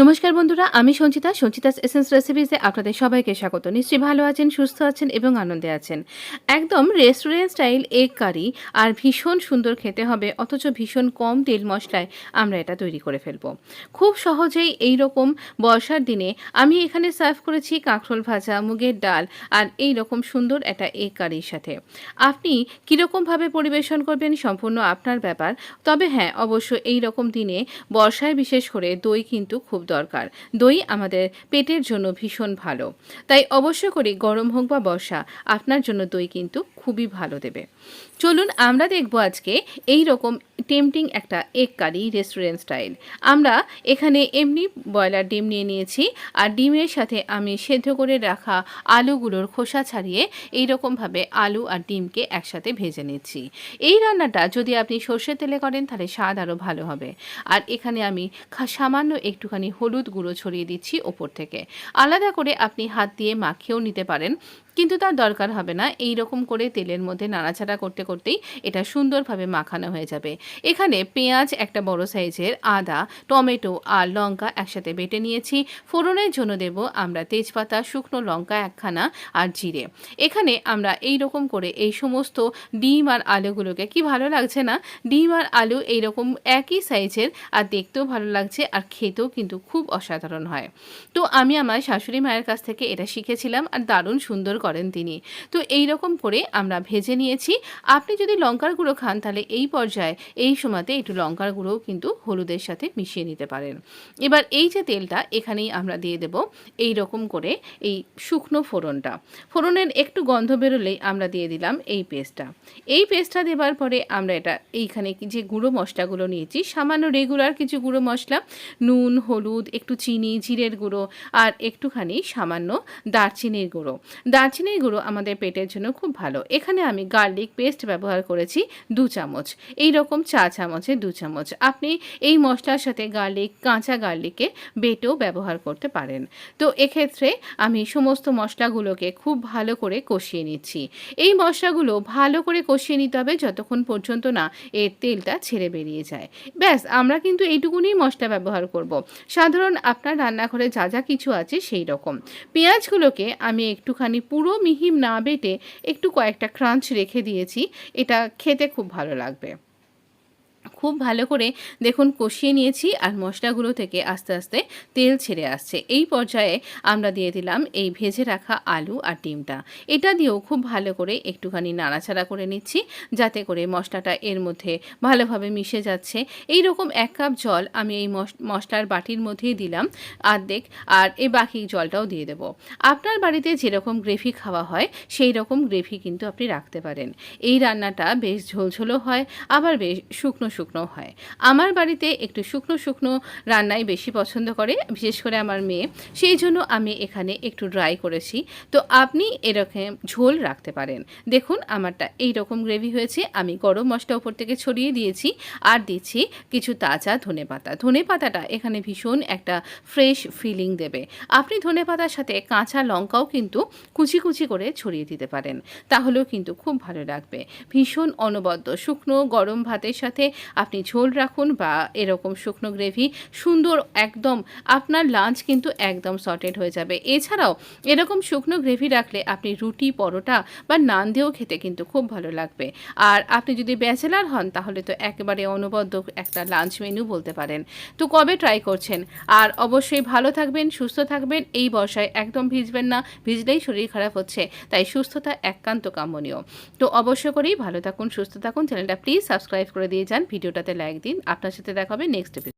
নমস্কার বন্ধুরা, আমি সঞ্চিতাস এসেন্স রেসিপিসে আপনাদের সবাইকে স্বাগত। নিশ্চয়ই ভালো আছেন, সুস্থ আছেন এবং আনন্দে আছেন। একদম রেস্টুরেন্ট স্টাইল এগ কারি আর ভীষণ সুন্দর খেতে হবে, অথচ ভীষণ কম তেল মশলায় আমরা এটা তৈরি করে ফেলবো। খুব সহজেই এই রকম বর্ষার দিনে আমি এখানে সার্ভ করেছি কাঁকরোল ভাজা, মুগের ডাল আর এই রকম সুন্দর একটা এগ কারির সাথে। আপনি কীরকমভাবে পরিবেশন করবেন সম্পূর্ণ আপনার ব্যাপার। তবে হ্যাঁ, অবশ্য এই রকম দিনে বর্ষায় বিশেষ করে দই কিন্তু খুব দরকার। দই আমাদের পেটের জন্য ভীষণ ভালো, তাই অবশ্য করে গরম হোক বা বর্ষা, আপনার জন্য দই কিন্তু খুবই ভালো দেবে। চলুন আমরা দেখব আজকে এই রকম টেম্পটিং একটা এগ কারি রেস্টুরেন্ট স্টাইল। আমরা এখানে এমনি ব্রয়লার ডিম নিয়ে নিয়েছি, আর ডিমের সাথে আমি সেদ্ধ করে রাখা আলুগুলোর খোসা ছাড়িয়ে এইরকমভাবে আলু আর ডিমকে একসাথে ভেজে নিচ্ছি। এই রান্নাটা যদি আপনি সর্ষের তেলে করেন তাহলে স্বাদ আরও ভালো হবে। আর এখানে আমি সামান্য একটুখানি হলুদ গুঁড়ো ছড়িয়ে দিচ্ছি ওপর থেকে। আলাদা করে আপনি হাত দিয়ে মাখিয়েও নিতে পারেন, কিন্তু তার দরকার হবে না। এই রকম করে তেলের মধ্যে নাড়াচাড়া করতে করতেই এটা সুন্দরভাবে মাখানো হয়ে যাবে। এখানে পেঁয়াজ একটা বড় সাইজের, আদা, টমেটো আর লঙ্কা একসাথে বেটে নিয়েছি। ফোড়নের জন্য দেব আমরা তেজপাতা, শুকনো লঙ্কা একখানা আর জিরে। এখানে আমরা এই রকম করে এই সমস্ত ডিম আর আলুগুলোকে, কি ভালো লাগছে না? ডিম আর আলু এইরকম একই সাইজের, আর দেখতেও ভালো লাগছে আর খেতেও কিন্তু খুব অসাধারণ হয়। তো আমি আমার শাশুড়ি মায়ের কাছ থেকে এটা শিখেছিলাম, আর দারুণ সুন্দর করেন তিনি। তো এই রকম করে আমরা ভেজে নিয়েছি। আপনি যদি লঙ্কার গুঁড়ো খান তাহলে এই পর্যায়ে এই সময়তে একটু লঙ্কার গুঁড়োও কিন্তু হলুদের সাথে মিশিয়ে নিতে পারেন। এবার এই যে তেলটা, এখানেই আমরা দিয়ে দেব এই রকম করে এই শুকনো ফোড়নটা। ফোড়নের একটু গন্ধ বেরোলেই আমরা দিয়ে দিলাম এই পেস্টটা। এই পেস্টটা দেওয়ার পরে আমরা এটা এইখানে যে গুঁড়ো মশলাগুলো নিয়েছি, সামান্য রেগুলার কিছু গুঁড়ো মশলা, নুন, হলুদ, একটু চিনি, জিরের গুঁড়ো আর একটুখানি সামান্য দারচিনির গুঁড়ো। দারচিনির গুঁড়ো আমাদের পেটের জন্য খুব ভালো। এখানে আমি গার্লিক পেস্ট ব্যবহার করেছি 2 চামচ, এই রকম চা চামচে 2 চামচ। আপনি এই মশলার সাথে কাঁচা গার্লিকে বেটেও ব্যবহার করতে পারেন। তো এক্ষেত্রে আমি সমস্ত মশলাগুলোকে খুব ভালো করে কষিয়ে নিচ্ছি। এই মশলাগুলো ভালো করে কষিয়ে নিতে হবে যতক্ষণ পর্যন্ত না এর তেলটা ছেড়ে বেরিয়ে যায়। ব্যাস, আমরা কিন্তু এইটুকুনি মশলা ব্যবহার করব। সাধারণ আপনার রান্নাঘরে যা যা কিছু আছে সেই রকম। পেঁয়াজগুলোকে আমি একটুখানি পুরো মিহি না বেটে একটু কয়েকটা ক্রাঞ্চ রেখে দিয়েছি, এটা খেতে খুব ভালো লাগবে। খুব ভালো করে দেখুন কষিয়ে নিয়েছি, আর মশলাগুলো থেকে আস্তে আস্তে তেল ছেড়ে আসছে। এই পর্যায়ে আমরা দিয়ে দিলাম এই ভেজে রাখা আলু আর ডিমটা। এটা দিয়েও খুব ভালো করে একটুখানি নাড়াচাড়া করে নিচ্ছি, যাতে করে মশলাটা এর মধ্যে ভালোভাবে মিশে যাচ্ছে। এই রকম 1 কাপ জল আমি এই মশলার বাটির মধ্যেই দিলাম অর্ধেক, আর এই বাকি জলটাও দিয়ে দেব। আপনার বাড়িতে যেরকম গ্রেভি খাওয়া হয় সেই রকম গ্রেভি কিন্তু আপনি রাখতে পারেন। এই রান্নাটা বেশ ঝোলঝোলও হয়, আবার বেশ শুকনো শুকনো হয়। আমার বাড়িতে একটু শুকনো শুকনো রান্নাই বেশি পছন্দ করে, বিশেষ করে আমার মেয়ে, সেই জন্য আমি এখানে একটু ড্রাই করেছি। তো আপনি এরকম ঝোল রাখতে পারেন। দেখুন আমারটা এই রকম গ্রেভি হয়েছে। আমি গরম মশলা উপর থেকে ছড়িয়ে দিয়েছি, আর দিচ্ছি কিছু তাজা ধনেপাতা। ধনেপাতাটা এখানে ভীষণ একটা ফ্রেশ ফিলিং দেবে। আপনি ধনেপাতার সাথে কাঁচা লঙ্কাও কিন্তু কুচি কুচি করে ছড়িয়ে দিতে পারেন, তাহলেও কিন্তু খুব ভালো লাগবে। ভীষণ অনবদ্য শুকনো গরম ভাতের সাথে আপনি ঝোল রাখুন বা এরকম শুকনো গ্রেভি, সুন্দর একদম আপনার লাঞ্চ কিন্তু একদম সর্টেড হয়ে যাবে। এছাড়াও এরকম শুকনো গ্রেভি রাখলে আপনি রুটি, পরোটা বা নান দিয়েও খেতে কিন্তু খুব ভালো লাগবে। আর আপনি যদি ব্যাচেলার হন তাহলে তো একেবারে অনবদ্য একটা লাঞ্চ মেনু বলতে পারেন। তো কবে ট্রাই করছেন? আর অবশ্যই ভালো থাকবেন, সুস্থ থাকবেন। এই বর্ষায় একদম ভিজবেন না, ভিজলেই শরীর খারাপ হচ্ছে, তাই সুস্থতা একান্ত কামনীয়। তো অবশ্য করেই ভালো থাকুন, সুস্থ থাকুন। চ্যানেলটা প্লিজ সাবস্ক্রাইব করে দিয়ে যান, ভিডিওটাতে লাইক দিন। আপনার সাথে দেখা হবে নেক্সট এপিসোডে।